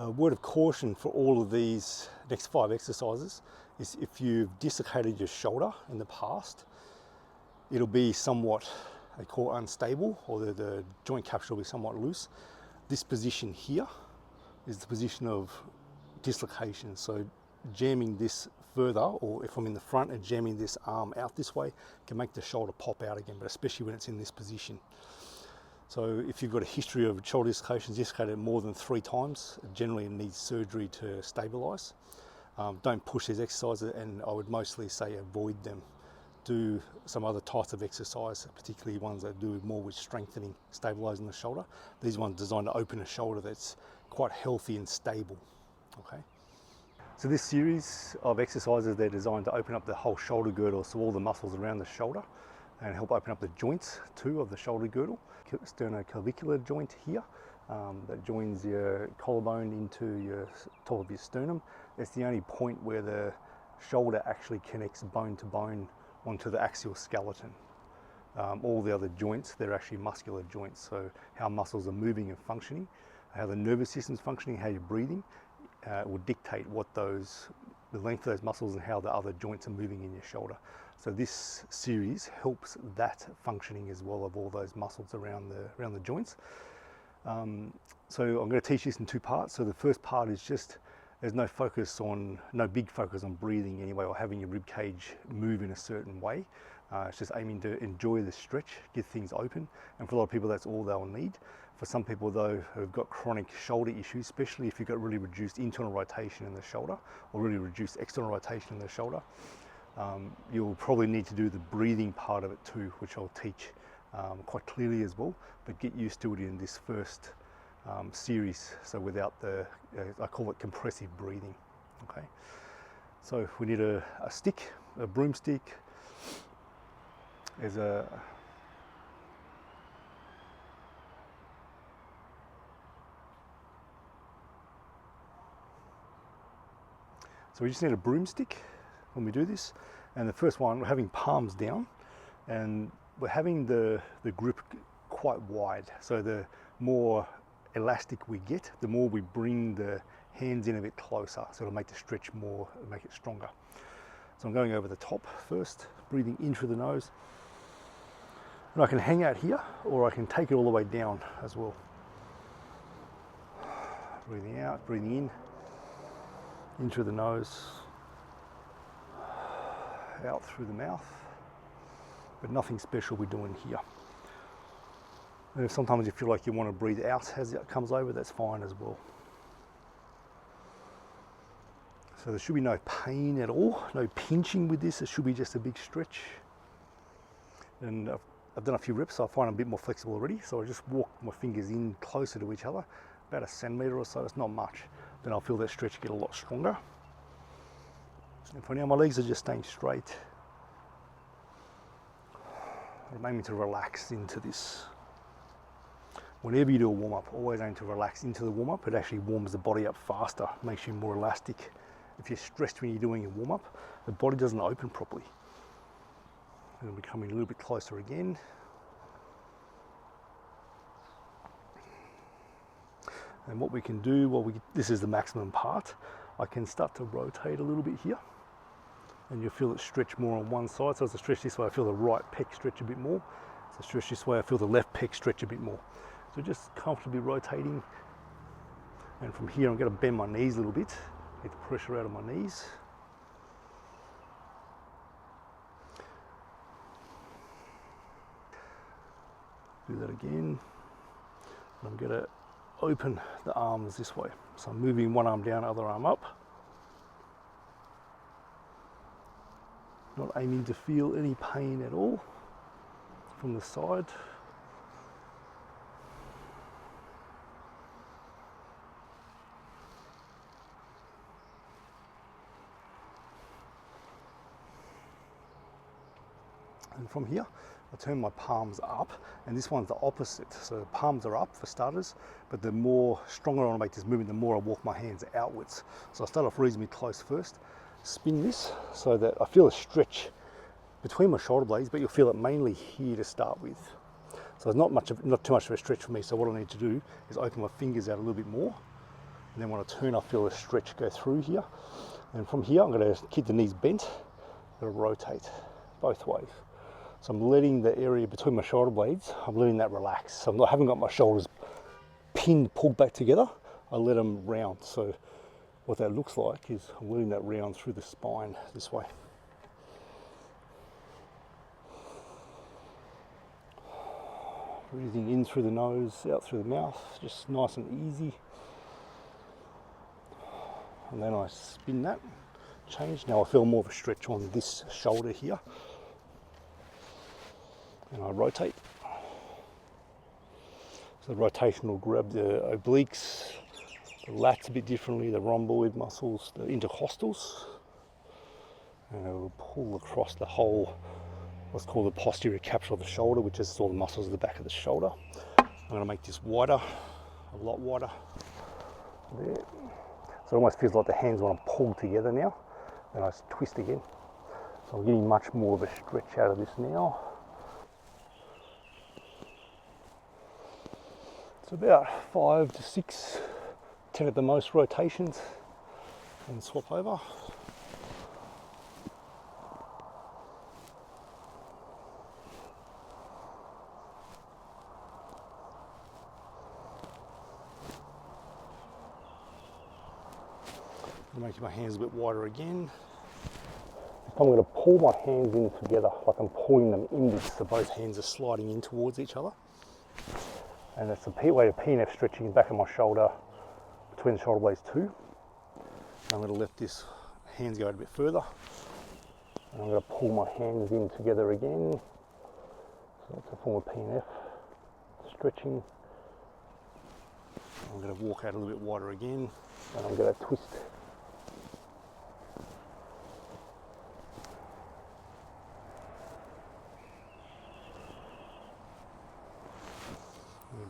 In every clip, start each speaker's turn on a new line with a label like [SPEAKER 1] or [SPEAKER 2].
[SPEAKER 1] A word of caution for all of these next 5 exercises is if you've dislocated your shoulder in the past, it'll be somewhat, they call it unstable, or the joint capsule will be somewhat loose. This position here is the position of dislocation. So jamming this further, or if I'm in the front and jamming this arm out this way, can make the shoulder pop out again, but especially when it's in this position. So if you've got a history of shoulder dislocations, dislocated more than 3 times, generally it needs surgery to stabilise. Don't push these exercises, and I would mostly say avoid them. Do some other types of exercise, particularly ones that do more with strengthening, stabilising the shoulder. These ones designed to open a shoulder that's quite healthy and stable. Okay. So this series of exercises, they're designed to open up the whole shoulder girdle, so all the muscles around the shoulder, and help open up the joints too of the shoulder girdle. Sternoclavicular joint here that joins your collarbone into your top of your sternum. It's the only point where the shoulder actually connects bone to bone onto the axial skeleton. All the other joints, they're actually muscular joints, so how muscles are moving and functioning, how the nervous system's functioning, how you're breathing, will dictate what the length of those muscles and how the other joints are moving in your shoulder. So this series helps that functioning as well, of all those muscles around the joints. So I'm going to teach this in 2 parts. So the first part is just, there's no big focus on breathing anyway, or having your rib cage move in a certain way. It's just aiming to enjoy the stretch, get things open, and for a lot of people that's all they'll need. For some people though who've got chronic shoulder issues, especially if you've got really reduced internal rotation in the shoulder or really reduced external rotation in the shoulder, you'll probably need to do the breathing part of it too, which I'll teach quite clearly as well, but get used to it in this first series, so without I call it compressive breathing. Okay, so we need a stick, a broomstick. So we just need a broomstick when we do this, and the first one, we're having palms down, and we're having the grip quite wide, so the more elastic we get, the more we bring the hands in a bit closer, so it'll make the stretch more, make it stronger. So I'm going over the top first, breathing in through the nose, and I can hang out here, or I can take it all the way down as well. Breathing out, breathing in through the nose, out through the mouth, but nothing special we're doing here. And if sometimes you feel like you want to breathe out as it comes over, that's fine as well. So there should be no pain at all, no pinching with this. It should be just a big stretch. And I've done a few reps, so I find I'm a bit more flexible already. So I just walk my fingers in closer to each other, about 1 centimetre or so. It's not much. Then I'll feel that stretch get a lot stronger. And for now, my legs are just staying straight. I'm aiming to relax into this. Whenever you do a warm-up, always aim to relax into the warm-up. It actually warms the body up faster, makes you more elastic. If you're stressed when you're doing a warm-up, the body doesn't open properly. And we're coming a little bit closer again. And what we can do, this is the maximum part, I can start to rotate a little bit here, and you'll feel it stretch more on one side. So as I stretch this way, I feel the right pec stretch a bit more. So I stretch this way, I feel the left pec stretch a bit more. So just comfortably rotating. And from here, I'm going to bend my knees a little bit, get the pressure out of my knees. Do that again. And I'm going to open the arms this way. So I'm moving one arm down, other arm up. Not aiming to feel any pain at all from the side. And from here, I turn my palms up, and this one's the opposite. So the palms are up for starters, but the more stronger I want to make this movement, the more I walk my hands outwards. So I start off reasonably close first, spin this so that I feel a stretch between my shoulder blades, but you'll feel it mainly here to start with. So it's not too much of a stretch for me. So what I need to do is open my fingers out a little bit more And then when I turn, I feel a stretch go through here. And from here, I'm going to keep the knees bent. I'm going to rotate both ways. So I'm letting the area between my shoulder blades, I'm letting that relax. So I haven't got my shoulders pinned, pulled back together. I let them round. So what that looks like is I'm letting that round through the spine this way. Breathing in through the nose, out through the mouth, just nice and easy. And then I spin that, change. Now I feel more of a stretch on this shoulder here. And I rotate. So the rotation will grab the obliques, the lats a bit differently, the rhomboid muscles, the intercostals. And it will pull across the whole, what's called the posterior capsule of the shoulder, which is all the muscles at the back of the shoulder. I'm going to make this wider, a lot wider. There. So it almost feels like the hands want to pull together now. And I twist again. So I'm getting much more of a stretch out of this now. It's about 5 to 6, 10 at the most rotations, and swap over. I'm making my hands a bit wider again. I'm going to pull my hands in together, like I'm pulling them inwards, so both hands are sliding in towards each other. And that's the way of PNF stretching the back of my shoulder, between the shoulder blades too. And I'm going to let this hands go out a bit further. And I'm going to pull my hands in together again. So that's a form of PNF, stretching. I'm going to walk out a little bit wider again, and I'm going to twist.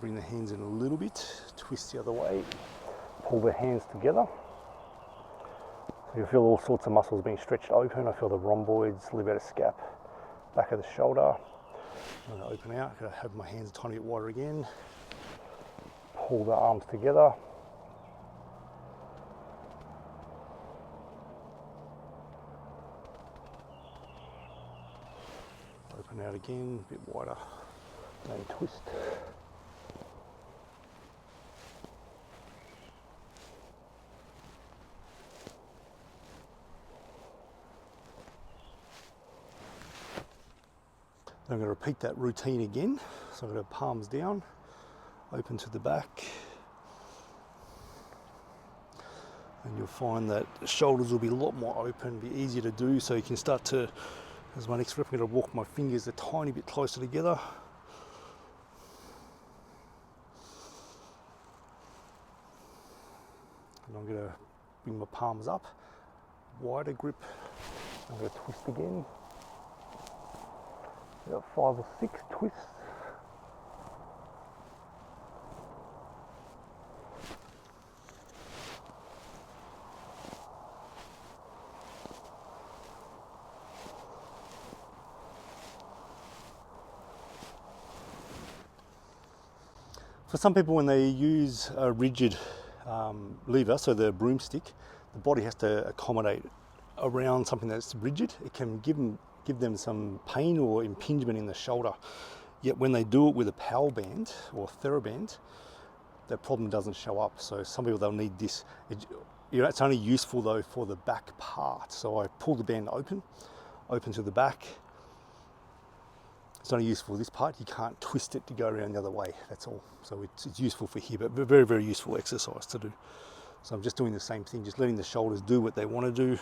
[SPEAKER 1] Bring the hands in a little bit, twist the other way, pull the hands together. So you feel all sorts of muscles being stretched open. I feel the rhomboids, levator scap, back of the shoulder. I'm going to open out, I'm going to have my hands a tiny bit wider again. Pull the arms together. Open out again, a bit wider, and twist. I'm going to repeat that routine again. So I'm going to palms down, open to the back. And you'll find that the shoulders will be a lot more open, be easier to do. So you can start to, as my next rep, I'm going to walk my fingers a tiny bit closer together. And I'm going to bring my palms up, wider grip. I'm going to twist again. About 5 or 6 twists. For some people, when they use a rigid lever, so the broomstick, the body has to accommodate around something that's rigid. It can give them some pain or impingement in the shoulder. Yet when they do it with a power band or TheraBand, that problem doesn't show up. So some people, they'll need this. It's only useful though for the back part. So I pull the band open to the back. It's only useful for this part. You can't twist it to go around the other way, that's all. So it's useful for here, but very, very useful exercise to do. So I'm just doing the same thing, just letting the shoulders do what they want to do.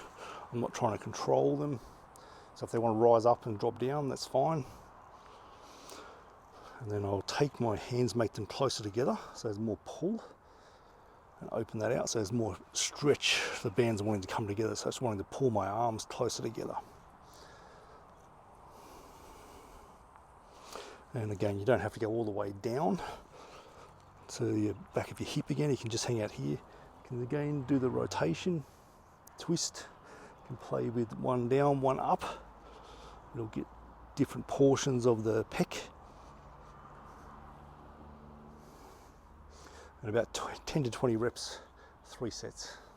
[SPEAKER 1] I'm not trying to control them. So if they want to rise up and drop down, that's fine. And then I'll take my hands, make them closer together, so there's more pull, and open that out, so there's more stretch. The band's wanting to come together, so it's wanting to pull my arms closer together. And again, you don't have to go all the way down to the back of your hip again. You can just hang out here. You can again do the rotation, twist. You can play with one down, one up. It'll get different portions of the pec. And about 10 to 20 reps 3 sets.